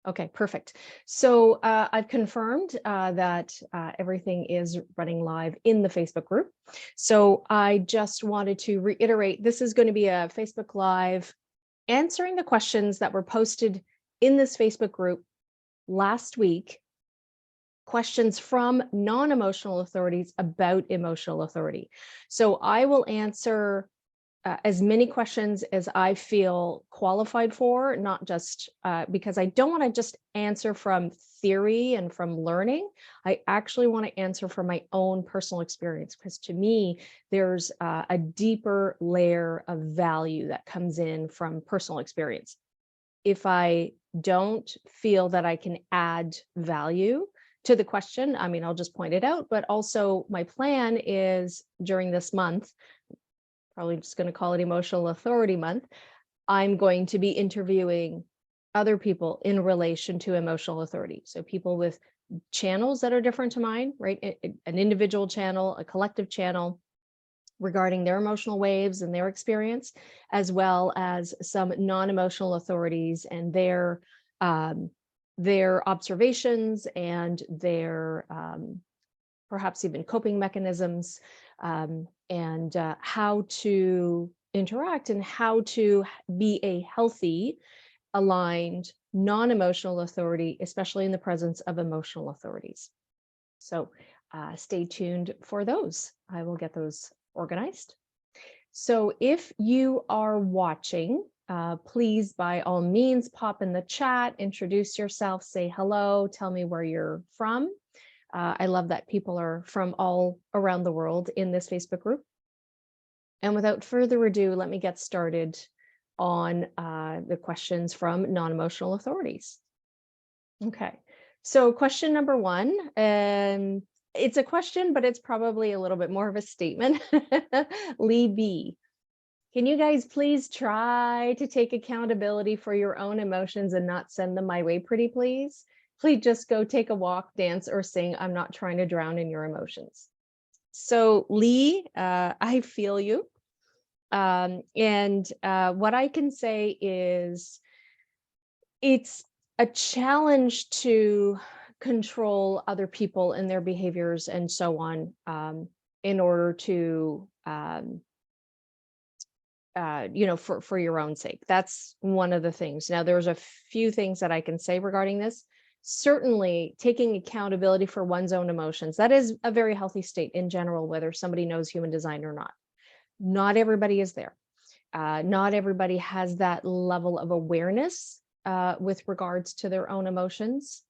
Okay, perfect. So I've confirmed that everything is running live in the Facebook group. So I just wanted to reiterate, this is going to be a Facebook Live answering the questions that were posted in this Facebook group last week, questions from non-emotional authorities about emotional authority. So I will answer as many questions as I feel qualified for, not just because I don't want to just answer from theory and from learning. I actually want to answer from my own personal experience, because to me, there's a deeper layer of value that comes in from personal experience. If I don't feel that I can add value to the question, I mean, I'll just point it out, but also my plan is during this month, probably just going to call it Emotional Authority Month, I'm going to be interviewing other people in relation to emotional authority. So people with channels that are different to mine, right? An individual channel, a collective channel regarding their emotional waves and their experience, as well as some non-emotional authorities and their observations and their perhaps even coping mechanisms, and how to interact and how to be a healthy, aligned, non-emotional authority, especially in the presence of emotional authorities. So stay tuned for those. I will get those organized. So if you are watching, please, by all means, pop in the chat, introduce yourself, say hello, tell me where you're from. I love that people are from all around the world in this Facebook group. And without further ado, let me get started on the questions from non-emotional authorities. Okay, so question number one, it's a question, but it's probably a little bit more of a statement. Lee B. Can you guys please try to take accountability for your own emotions and not send them my way, pretty please? Please just go take a walk, dance, or sing. I'm not trying to drown in your emotions. So Lee, I feel you. And what I can say is it's a challenge to control other people and their behaviors and so on, in order to, for your own sake. That's one of the things. Now, there's a few things that I can say regarding this. Certainly, taking accountability for one's own emotions, that is a very healthy state in general, whether somebody knows human design or not. Not everybody is there. Not everybody has that level of awareness with regards to their own emotions.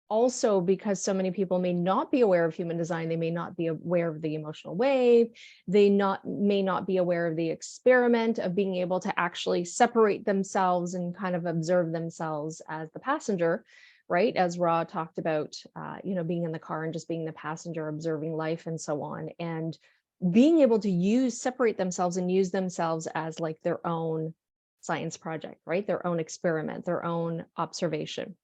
Also, because so many people may not be aware of human design, they may not be aware of the emotional wave, they may not be aware of the experiment of being able to actually separate themselves and kind of observe themselves as the passenger, right? As Ra talked about, being in the car and just being the passenger, observing life and so on, and being able to separate themselves and use themselves as like their own science project, right? Their own experiment, their own observation.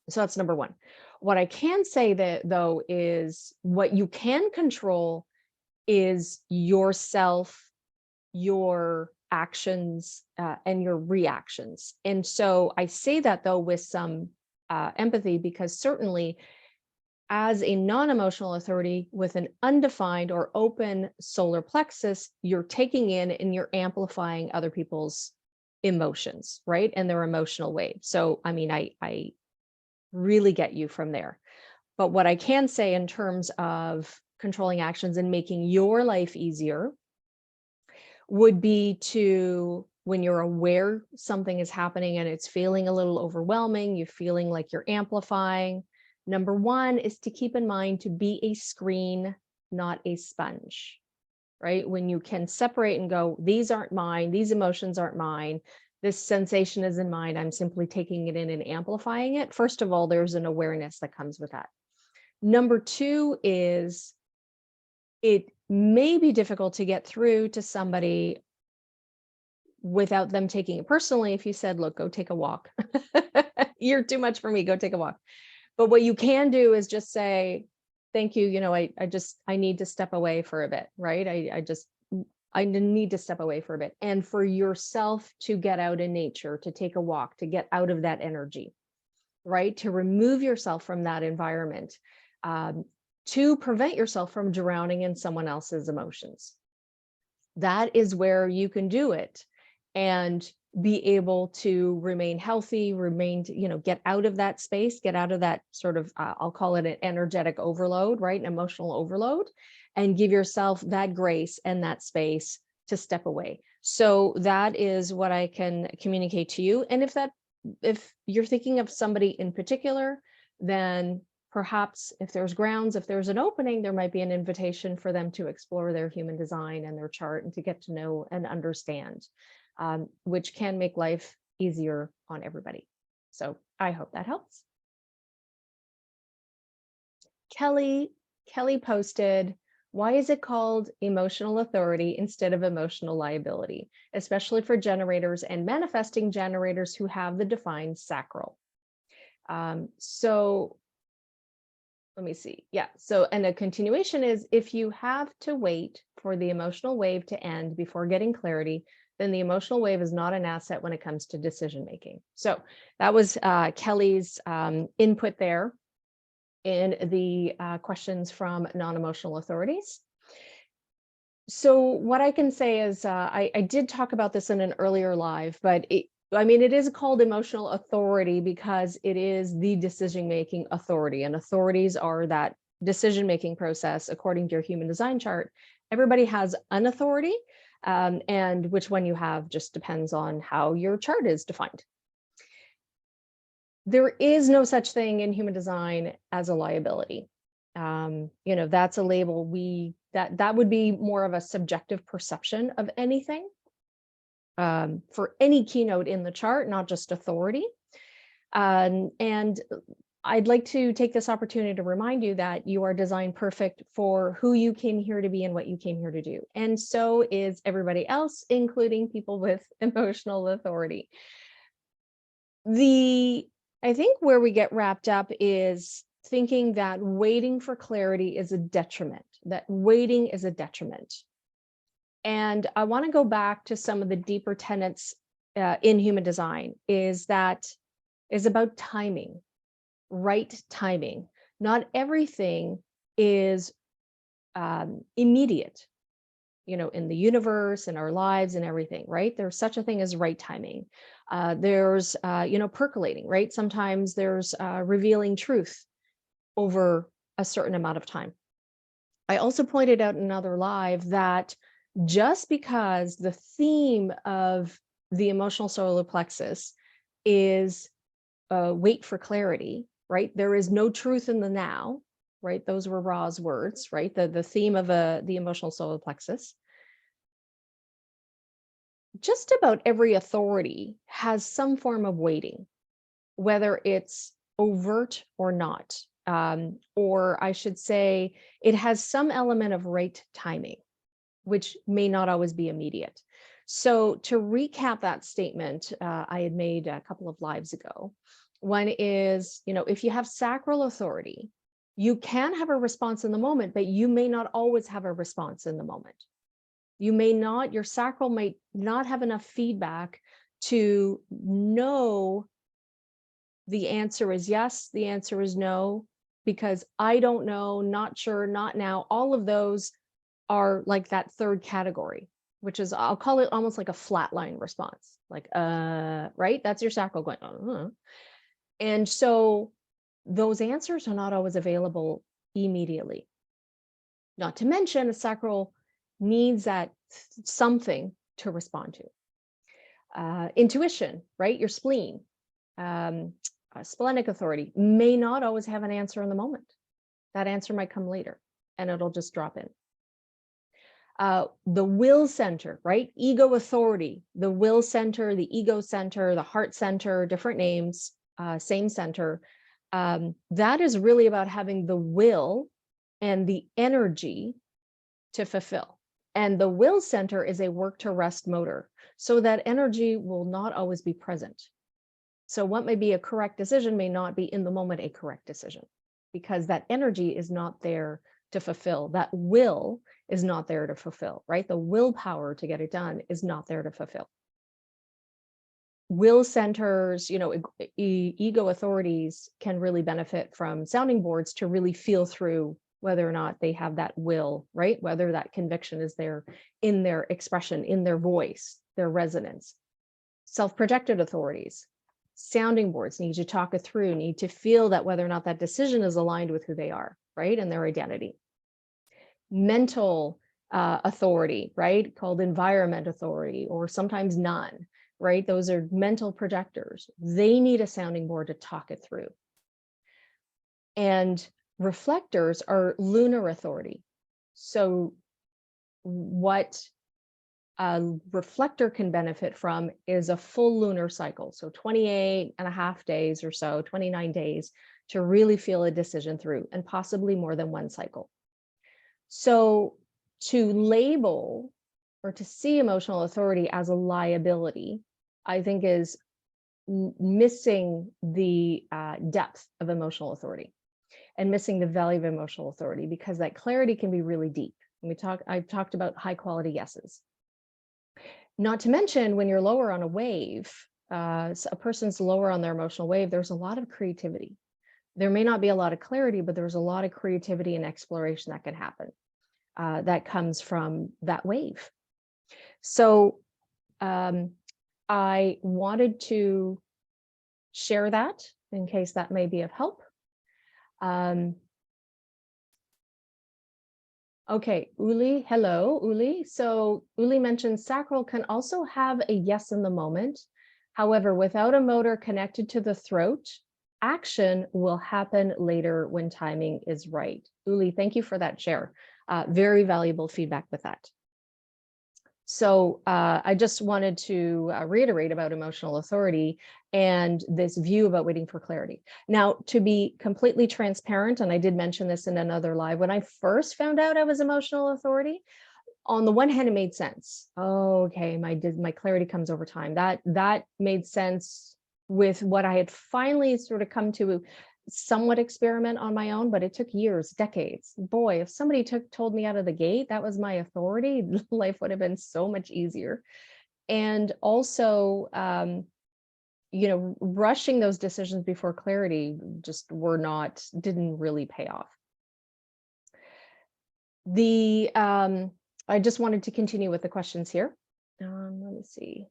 So that's number one. What I can say though is what you can control is yourself, your actions, and your reactions. And so I say that though with some empathy, because certainly as a non-emotional authority with an undefined or open solar plexus, you're taking in and you're amplifying other people's emotions, right? And their emotional wave. So, I mean, I really get you from there. But what I can say in terms of controlling actions and making your life easier would be to, when you're aware something is happening and it's feeling a little overwhelming, you're feeling like you're amplifying, number one is to keep in mind to be a screen, not a sponge, right? When you can separate and go, these aren't mine, these emotions aren't mine, this sensation isn't mine, I'm simply taking it in and amplifying it. First of all, there's an awareness that comes with that. Number two is it may be difficult to get through to somebody without them taking it personally. If you said, look, go take a walk, you're too much for me, go take a walk. But what you can do is just say, thank you, I need to step away for a bit, right? I need to step away for a bit. And for yourself to get out in nature, to take a walk, to get out of that energy, right? To remove yourself from that environment, to prevent yourself from drowning in someone else's emotions. That is where you can do it and be able to remain healthy, get out of that space, get out of that sort of, I'll call it an energetic overload, right? An emotional overload, and give yourself that grace and that space to step away. So that is what I can communicate to you. And if you're thinking of somebody in particular, then perhaps if there's grounds, if there's an opening, there might be an invitation for them to explore their human design and their chart and to get to know and understand, which can make life easier on everybody. So I hope that helps. Kelly posted, why is it called emotional authority instead of emotional liability, especially for generators and manifesting generators who have the defined sacral? So let me see. Yeah. So, and a continuation is, if you have to wait for the emotional wave to end before getting clarity, then the emotional wave is not an asset when it comes to decision making. So that was Kelly's input there in the questions from non-emotional authorities. So what I can say is, I did talk about this in an earlier live, but it is called emotional authority because it is the decision-making authority, and authorities are that decision-making process according to your human design chart. Everybody has an authority, and which one you have just depends on how your chart is defined. There is no such thing in human design as a liability. That's a label that would be more of a subjective perception of anything. For any keynote in the chart, not just authority. And I'd like to take this opportunity to remind you that you are designed perfect for who you came here to be and what you came here to do. And so is everybody else, including people with emotional authority. I think where we get wrapped up is thinking that waiting for clarity is a detriment, that waiting is a detriment. And I want to go back to some of the deeper tenets in human design is about timing, right timing. Not everything is immediate, in the universe, in our lives and everything, right? There's such a thing as right timing. There's, percolating, right? Sometimes there's revealing truth over a certain amount of time. I also pointed out in another live that just because the theme of the emotional solar plexus is wait for clarity, right? There is no truth in the now, right? Those were Ra's words, right? The theme of the emotional solar plexus. Just about every authority has some form of waiting, whether it's overt or not. Or I should say, it has some element of right timing, which may not always be immediate. So to recap that statement I had made a couple of lives ago, one is, if you have sacral authority, you can have a response in the moment, but you may not always have a response in the moment. Your sacral might not have enough feedback to know the answer is yes, the answer is no, because I don't know, not sure, not now. All of those are like that third category, which is, I'll call it almost like a flatline response. Like, right? That's your sacral going, And so those answers are not always available immediately. Not to mention, a sacral needs that something to respond to. Intuition, right? Your spleen, splenic authority may not always have an answer in the moment. That answer might come later and it'll just drop in. The will center, right? Ego authority, the will center, the ego center, the heart center, different names, same center. That is really about having the will and the energy to fulfill. And the will center is a work to rest motor. So that energy will not always be present. So what may be a correct decision may not be in the moment a correct decision, because that energy is not there to fulfill. That will is not there to fulfill, right? The willpower to get it done is not there to fulfill. Will centers, ego authorities can really benefit from sounding boards to really feel through whether or not they have that will, right? Whether that conviction is there in their expression, in their voice, their resonance. Self-projected authorities, sounding boards need to talk it through, need to feel that whether or not that decision is aligned with who they are, right? And their identity. Mental authority, right? Called environment authority, or sometimes none, right? Those are mental projectors. They need a sounding board to talk it through. And reflectors are lunar authority. So what a reflector can benefit from is a full lunar cycle. So 28 and a half days or so, 29 days to really feel a decision through, and possibly more than one cycle. So to label or to see emotional authority as a liability, I think is missing the depth of emotional authority and missing the value of emotional authority, because that clarity can be really deep. And I've talked about high quality yeses. Not to mention, when you're lower on a wave, a person's lower on their emotional wave, there's a lot of creativity. There may not be a lot of clarity, but there's a lot of creativity and exploration that can happen that comes from that wave. So I wanted to share that in case that may be of help. Okay, Uli, hello, Uli. So Uli mentioned sacral can also have a yes in the moment. However, without a motor connected to the throat, action will happen later when timing is right. Uli, thank you for that share. Very valuable feedback with that. So I just wanted to reiterate about emotional authority and this view about waiting for clarity. Now, to be completely transparent, and I did mention this in another live, when I first found out I was emotional authority, on the one hand, it made sense. Oh, okay, my clarity comes over time. That made sense with what I had finally sort of come to somewhat experiment on my own, but it took years, decades. Boy, if somebody told me out of the gate that was my authority, life would have been so much easier. And also, rushing those decisions before clarity just didn't really pay off. I just wanted to continue with the questions here. Let me see.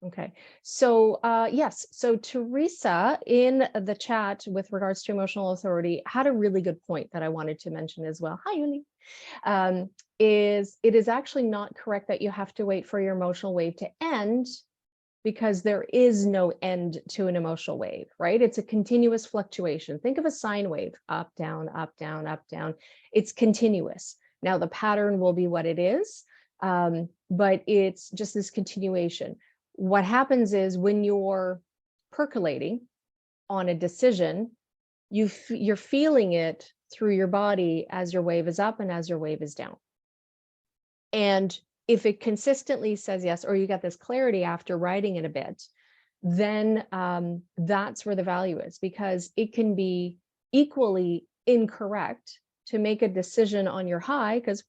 Okay, so yes, so Teresa in the chat with regards to emotional authority had a really good point that I wanted to mention as well. Hi, Uli. It is actually not correct that you have to wait for your emotional wave to end, because there is no end to an emotional wave, right? It's a continuous fluctuation. Think of a sine wave, up, down, up, down, up, down. It's continuous. Now the pattern will be what it is, but it's just this continuation. What happens is when you're percolating on a decision, you're feeling it through your body as your wave is up and as your wave is down. And if it consistently says yes, or you get this clarity after writing it a bit, then that's where the value is, because it can be equally incorrect to make a decision on your high, because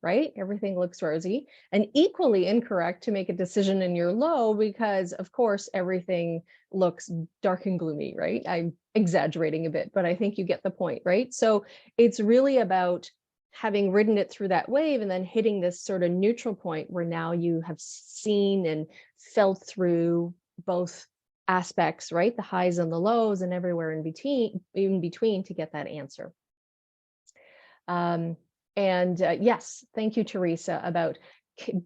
right, everything looks rosy, and equally incorrect to make a decision in your low, because of course everything looks dark and gloomy, right? I'm exaggerating a bit, but I think you get the point, right? So it's really about having ridden it through that wave and then hitting this sort of neutral point where now you have seen and felt through both aspects, right? The highs and the lows and everywhere in between to get that answer. Yes, thank you, Teresa, about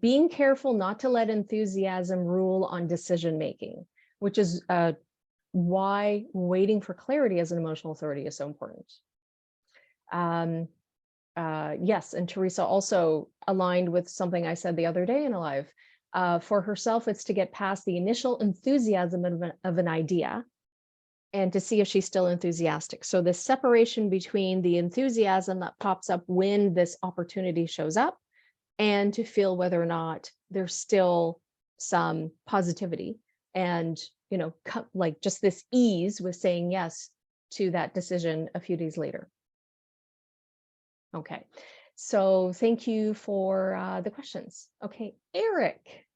being careful not to let enthusiasm rule on decision making, which is why waiting for clarity as an emotional authority is so important. Yes, and Teresa also aligned with something I said the other day in a live. For herself, it's to get past the initial enthusiasm of an idea and to see if she's still enthusiastic. So the separation between the enthusiasm that pops up when this opportunity shows up and to feel whether or not there's still some positivity and, like just this ease with saying yes to that decision a few days later. Okay. So thank you for the questions. Okay, Eric.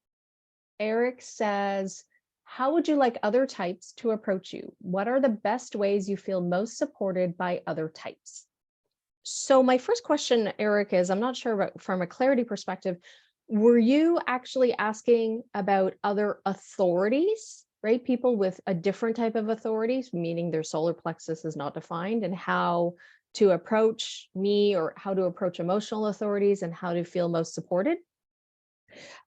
Eric says, how would you like other types to approach you? What are the best ways you feel most supported by other types? So my first question, Eric, is I'm not sure, but from a clarity perspective, were you actually asking about other authorities, right? People with a different type of authorities, meaning their solar plexus is not defined, and how to approach me or how to approach emotional authorities and how to feel most supported?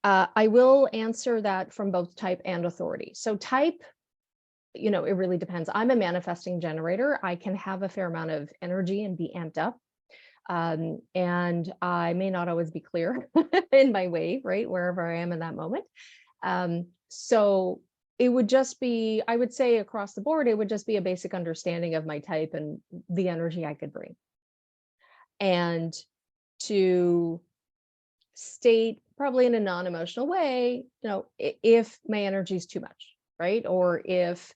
I will answer that from both type and authority. So type, it really depends. I'm a manifesting generator. I can have a fair amount of energy and be amped up. And I may not always be clear in my wave, right? Wherever I am in that moment. So it would just be, I would say across the board, it would just be a basic understanding of my type and the energy I could bring. And to state probably in a non-emotional way, if my energy is too much, right? Or if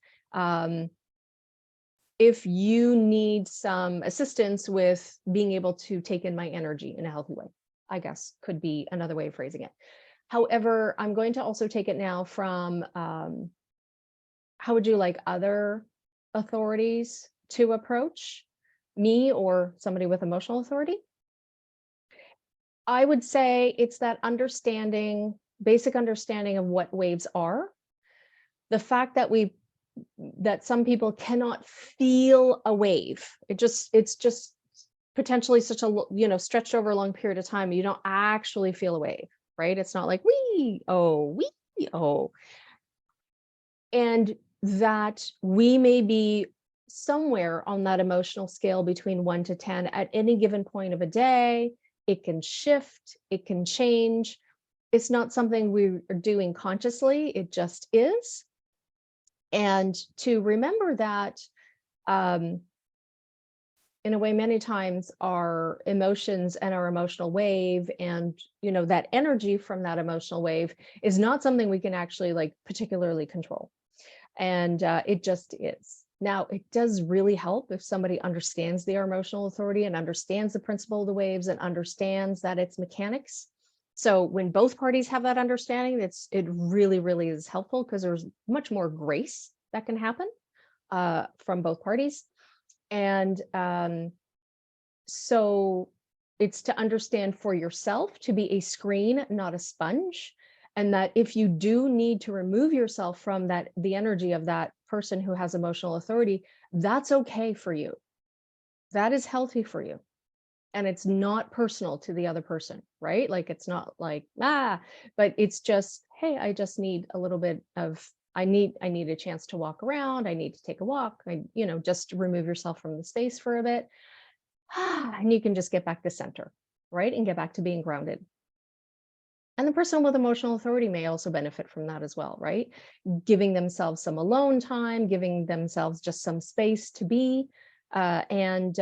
you need some assistance with being able to take in my energy in a healthy way, I guess could be another way of phrasing it. However, I'm going to also take it now from how would you like other authorities to approach me or somebody with emotional authority? I would say it's that basic understanding of what waves are. The fact that some people cannot feel a wave. It's just potentially such a, stretched over a long period of time. You don't actually feel a wave, right? It's not like wee, oh. And that we may be somewhere on that emotional scale between 1 to 10 at any given point of a day. It can shift, it can change. It's not something we are doing consciously, it just is. And to remember that, in a way, many times our emotions and our emotional wave and, that energy from that emotional wave is not something we can actually particularly control. And it just is. Now, it does really help if somebody understands their emotional authority and understands the principle of the waves and understands that it's mechanics. So when both parties have that understanding, it really, really is helpful because there's much more grace that can happen from both parties. And so it's to understand for yourself to be a screen, not a sponge. And that if you do need to remove yourself from the energy of that person who has emotional authority, that's okay for you. That is healthy for you. And it's not personal to the other person, right? It's not like, but it's just, hey, I just need a little bit of, I need a chance to walk around. I need to take a walk. Just remove yourself from the space for a bit. And you can just get back to center, right? And get back to being grounded. And the person with emotional authority may also benefit from that as well, right? Giving themselves some alone time, giving themselves just some space to be and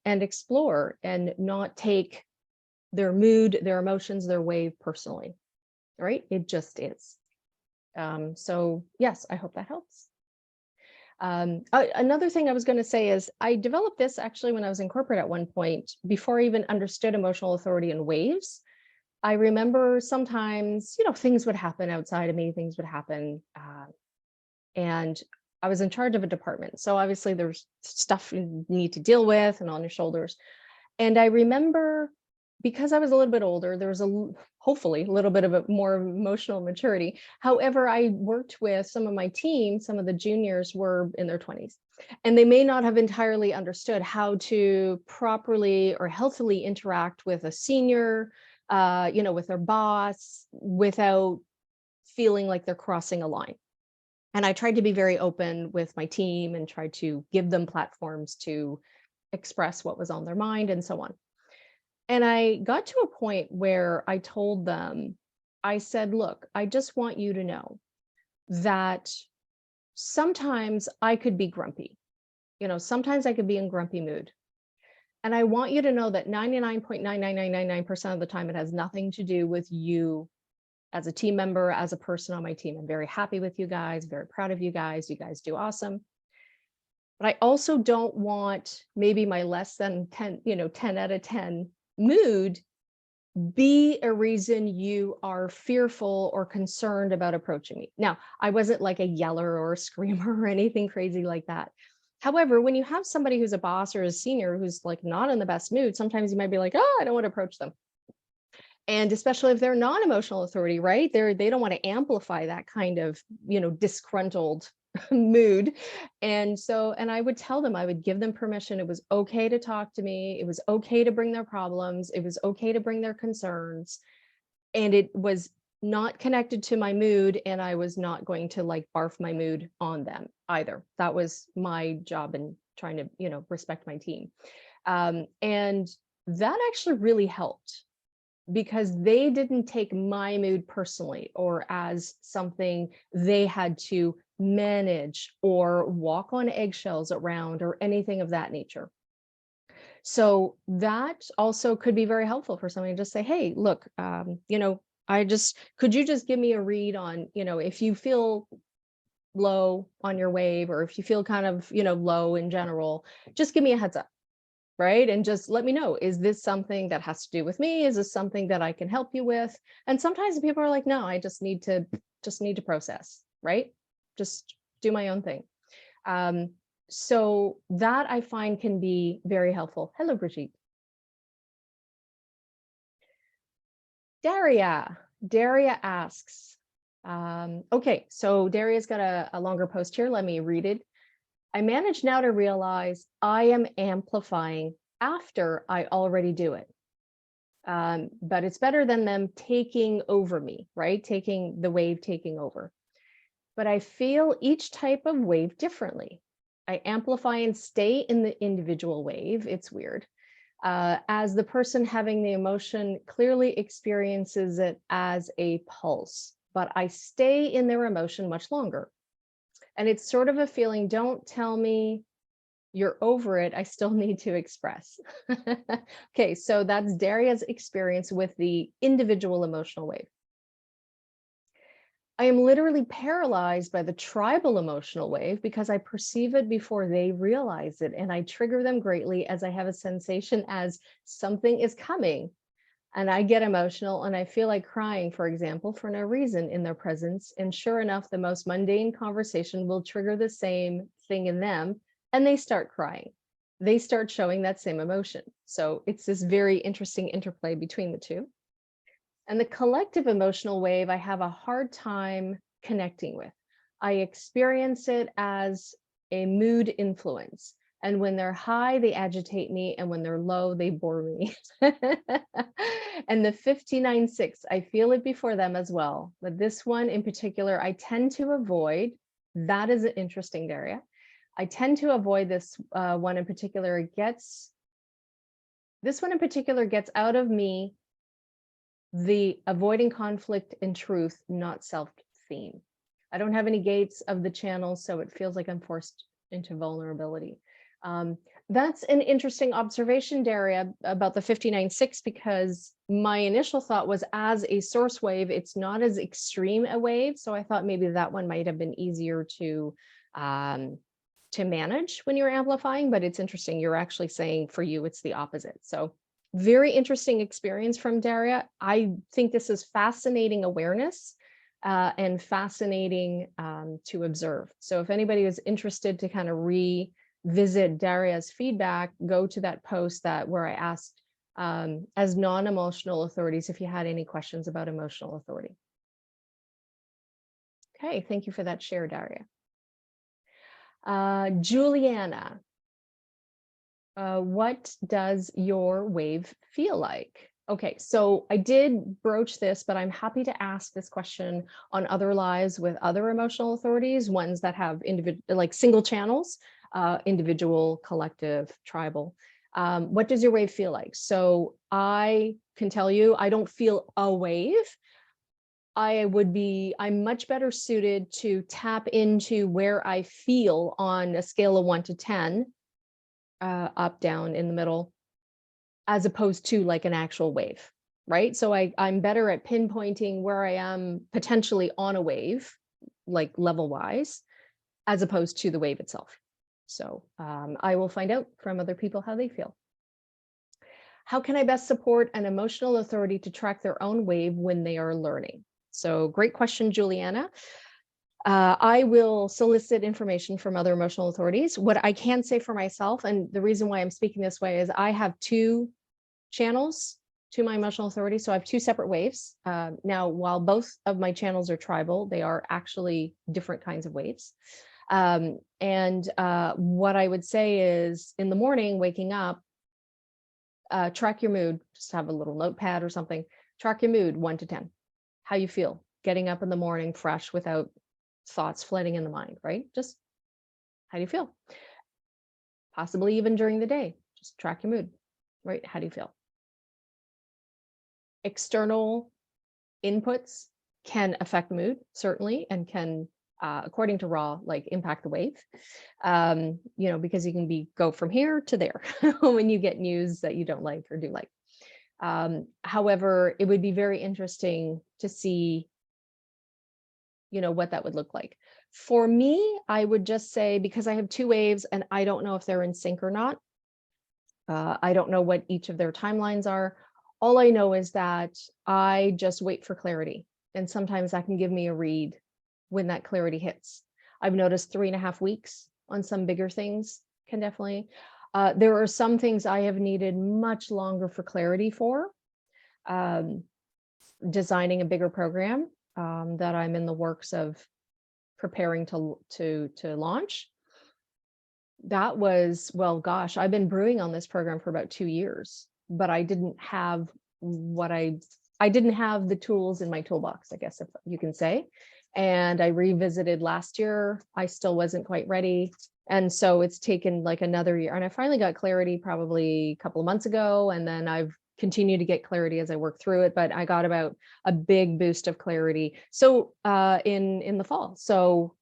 explore and not take their mood, their emotions, their wave personally, right? It just is. So yes, I hope that helps. Another thing I was going to say is I developed this actually when I was in corporate at one point, before I even understood emotional authority and waves. I remember sometimes, things would happen outside of me, things would happen. And I was in charge of a department. So obviously there's stuff you need to deal with and on your shoulders. And I remember, because I was a little bit older, there was hopefully a little bit of a more emotional maturity. However, I worked with some of my team, some of the juniors were in their 20s, and they may not have entirely understood how to properly or healthily interact with a senior, with their boss without feeling like they're crossing a line. And I tried to be very open with my team and tried to give them platforms to express what was on their mind and so on. And I got to a point where I told them, I said, look, I just want you to know that sometimes I could be grumpy. Sometimes I could be in grumpy mood. And I want you to know that 99.99999% of the time, it has nothing to do with you as a team member, as a person on my team. I'm very happy with you guys, very proud of you guys. You guys do awesome. But I also don't want maybe my less than 10, 10 out of 10 mood be a reason you are fearful or concerned about approaching me. Now, I wasn't like a yeller or a screamer or anything crazy like that. However, when you have somebody who's a boss or a senior who's like not in the best mood, sometimes you might be like, oh, I don't want to approach them. And especially if they're non-emotional authority, right? They don't want to amplify that kind of, disgruntled mood. And I would tell them, I would give them permission. It was okay to talk to me. It was okay to bring their problems. It was okay to bring their concerns. And it was not connected to my mood. And I was not going to like barf my mood on them either. That was my job in trying to, respect my team. And that actually really helped, because they didn't take my mood personally or as something they had to manage or walk on eggshells around or anything of that nature. So that also could be very helpful for somebody to just say, hey, look, could you just give me a read on, if you feel low on your wave, or if you feel kind of, low in general, just give me a heads up. Right? And just let me know, is this something that has to do with me? Is this something that I can help you with? And sometimes people are like, no, I just need to process, right? Just do my own thing. So that I find can be very helpful. Hello, Brigitte. Daria asks, okay, so Daria's got a longer post here. Let me read it. I manage now to realize I am amplifying after I already do it. But it's better than them taking over me, right? Taking over. But I feel each type of wave differently. I amplify and stay in the individual wave. It's weird. As the person having the emotion clearly experiences it as a pulse, but I stay in their emotion much longer. And it's sort of a feeling, don't tell me you're over it, I still need to express. Okay, so that's Daria's experience with the individual emotional wave. I am literally paralyzed by the tribal emotional wave because I perceive it before they realize it, and I trigger them greatly as I have a sensation as something is coming. And I get emotional and I feel like crying, for example, for no reason in their presence. And sure enough, the most mundane conversation will trigger the same thing in them, and they start crying. They start showing that same emotion. So it's this very interesting interplay between the two. And the collective emotional wave, I have a hard time connecting with. I experience it as a mood influence. And when they're high, they agitate me. And when they're low, they bore me. And the 59.6, I feel it before them as well. But this one in particular, I tend to avoid. That is an interesting area. I tend to avoid this one in particular. This one in particular gets out of me the avoiding conflict and truth, not self theme. I don't have any gates of the channel, so it feels like I'm forced into vulnerability. That's an interesting observation, Daria, about the 59.6, because my initial thought was, as a source wave, it's not as extreme a wave. So I thought maybe that one might have been easier to manage when you're amplifying, but it's interesting. You're actually saying for you, it's the opposite. So very interesting experience from Daria. I think this is fascinating awareness and fascinating to observe. So if anybody is interested to kind of revisit Daria's feedback, go to that post where I asked as non-emotional authorities if you had any questions about emotional authority. Okay, thank you for that share, Daria. Juliana, what does your wave feel like? Okay, so I did broach this, but I'm happy to ask this question on other lives with other emotional authorities, ones that have like single channels, individual, collective, tribal. What does your wave feel like? So I can tell you, I don't feel a wave. I'm much better suited to tap into where I feel on a scale of 1 to 10, up, down, in the middle, as opposed to like an actual wave, right? So I'm better at pinpointing where I am potentially on a wave, like level wise, as opposed to the wave itself. So I will find out from other people how they feel. How can I best support an emotional authority to track their own wave when they are learning? So great question, Juliana. I will solicit information from other emotional authorities. What I can say for myself, and the reason why I'm speaking this way, is I have 2 channels to my emotional authority. So I have 2 separate waves. Now, while both of my channels are tribal, they are actually different kinds of waves. What I would say is, in the morning, waking up, track your mood. Just have a little notepad or something. Track your mood 1 to 10. How you feel getting up in the morning fresh without thoughts flooding in the mind, right? Just how do you feel? Possibly even during the day, just track your mood, right? How do you feel? External inputs can affect mood, certainly, and can, according to Raw, like impact the wave, because you can go from here to there when you get news that you don't like or do like. However, it would be very interesting to see what that would look like. For me, I would just say, because I have 2 waves and I don't know if they're in sync or not. I don't know what each of their timelines are. All I know is that I just wait for clarity. And sometimes that can give me a read when that clarity hits. I've noticed 3.5 weeks on some bigger things can definitely. There are some things I have needed much longer for clarity for. Designing a bigger program that I'm in the works of preparing to launch. That was, well, gosh, I've been brewing on this program for about 2 years, but I didn't have I didn't have the tools in my toolbox, I guess, if you can say. And I revisited last year. I still wasn't quite ready. And so it's taken like another year. And I finally got clarity probably a couple of months ago. And then I've continued to get clarity as I work through it. But I got about a big boost of clarity. So in the fall. So,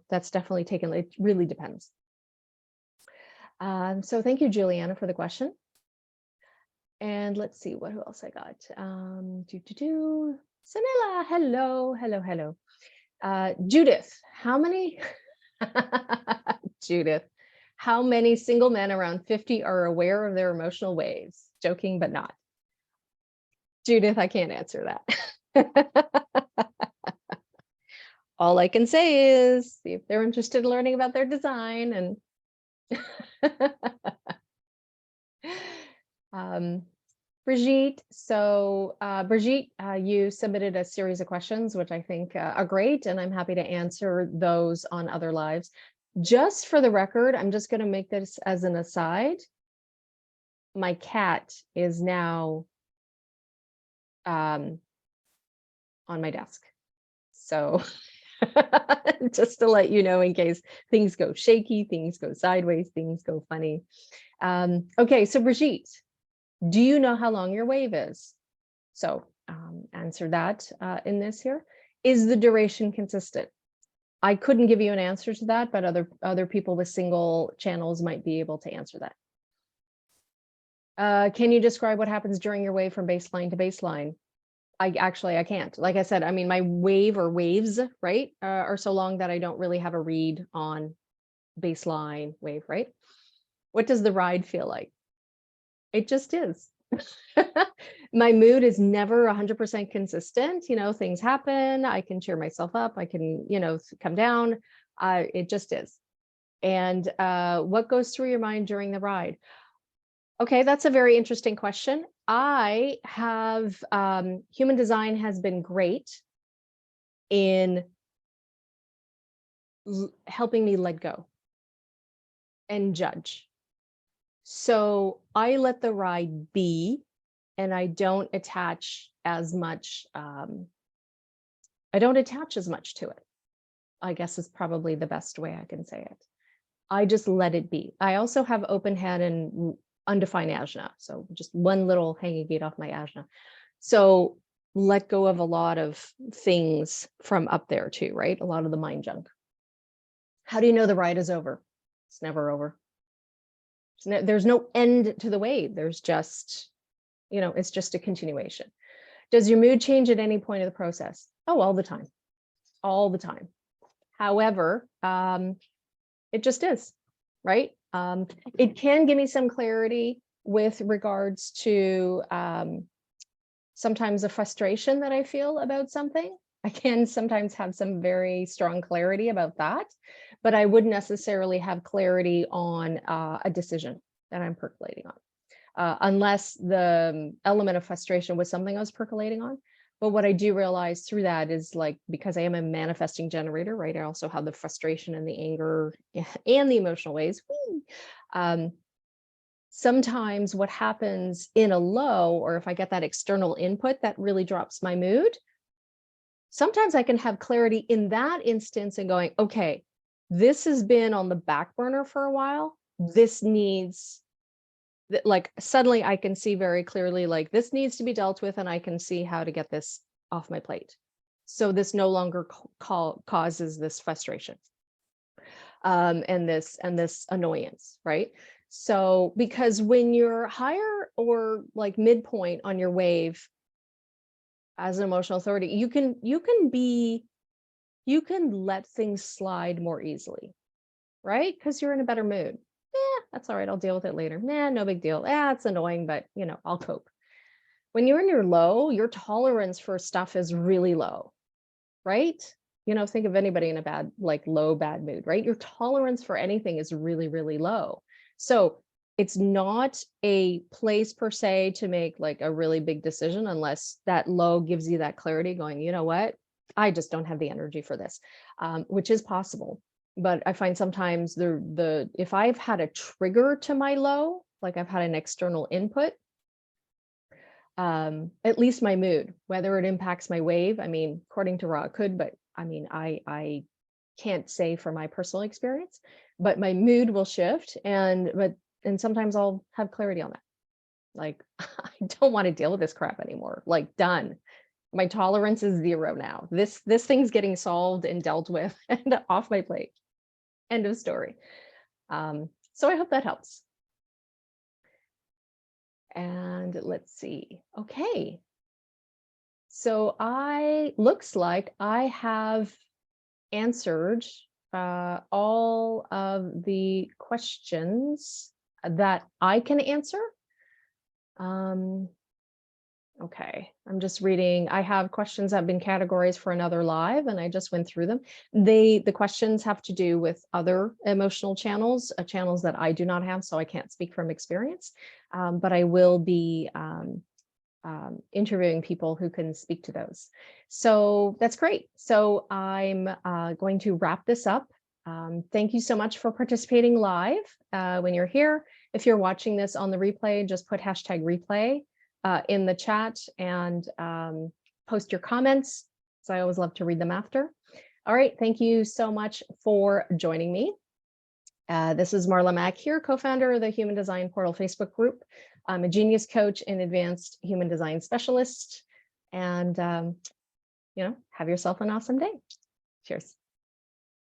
that's definitely taken, it really depends. So thank you, Juliana, for the question. And let's see what else I got. Sanella, hello. Judith, how many? Judith, how many single men around 50 are aware of their emotional waves? Joking, but not. Judith, I can't answer that. All I can say is see if they're interested in learning about their design and Brigitte, so Brigitte, you submitted a series of questions, which I think are great, and I'm happy to answer those on other lives. Just for the record, I'm just going to make this as an aside. My cat is now on my desk. So just to let you know, in case things go shaky, things go sideways, things go funny. Okay, so Brigitte, do you know how long your wave is? So answer that in this here. Is the duration consistent? I couldn't give you an answer to that, but other people with single channels might be able to answer that. Can you describe what happens during your wave from baseline to baseline? I can't. Like I said, I mean, my wave or waves, right, are so long that I don't really have a read on baseline wave, right? What does the ride feel like? It just is. My mood is never 100% consistent. Things happen. I can cheer myself up. I can, come down. It just is. And what goes through your mind during the ride? Okay, that's a very interesting question. I have, human design has been great in helping me let go and judge. So I let the ride be, and I don't attach as much. I don't attach as much to it, I guess is probably the best way I can say it. I just let it be. I also have open head and undefined ajna. So just one little hanging gate off my ajna. So let go of a lot of things from up there too, right? A lot of the mind junk. How do you know the ride is over? It's never over. There's no end to the wave. There's just, it's just a continuation. Does your mood change at any point of the process? Oh, all the time. All the time. However, it just is, right? It can give me some clarity with regards to sometimes a frustration that I feel about something. I can sometimes have some very strong clarity about that, but I wouldn't necessarily have clarity on a decision that I'm percolating on, unless the element of frustration was something I was percolating on. But what I do realize through that is, like, because I am a manifesting generator, right? I also have the frustration and the anger and the emotional ways. Sometimes what happens in a low, or if I get that external input that really drops my mood, sometimes I can have clarity in that instance and going, okay, this has been on the back burner for a while. This needs, like, suddenly I can see very clearly, like, this needs to be dealt with, and I can see how to get this off my plate. So this no longer causes this frustration and this annoyance, right? So, because when you're higher or like midpoint on your wave as an emotional authority, you can let things slide more easily, right? Because you're in a better mood. That's all right, I'll deal with it later. Nah, no big deal. It's annoying, but I'll cope. When you're in your low, your tolerance for stuff is really low, right? Think of anybody in a bad, like, low, bad mood, right? Your tolerance for anything is really, really low. So it's not a place per se to make like a really big decision unless that low gives you that clarity going, you know what? I just don't have the energy for this, which is possible. But I find sometimes if I've had a trigger to my low, like I've had an external input, at least my mood, whether it impacts my wave. I mean, according to Ra, it could, but I mean, I can't say from my personal experience, but my mood will shift, and sometimes I'll have clarity on that. Like, I don't want to deal with this crap anymore. Like, done. My tolerance is 0 now. This thing's getting solved and dealt with and off my plate. End of story. So I hope that helps. And let's see. Okay. So looks like I have answered all of the questions that I can answer. Okay, I'm just reading. I have questions that have been categorized for another live, and I just went through them. The questions have to do with other emotional channels, channels that I do not have, so I can't speak from experience. But I will be interviewing people who can speak to those. So that's great. So I'm going to wrap this up. Thank you so much for participating live when you're here. If you're watching this on the replay, just put #replay in the chat and post your comments. So I always love to read them after. All right, thank you so much for joining me. This is Marla Mac here, co-founder of the Human Design Portal Facebook group. I'm a genius coach and advanced human design specialist. And, have yourself an awesome day. Cheers.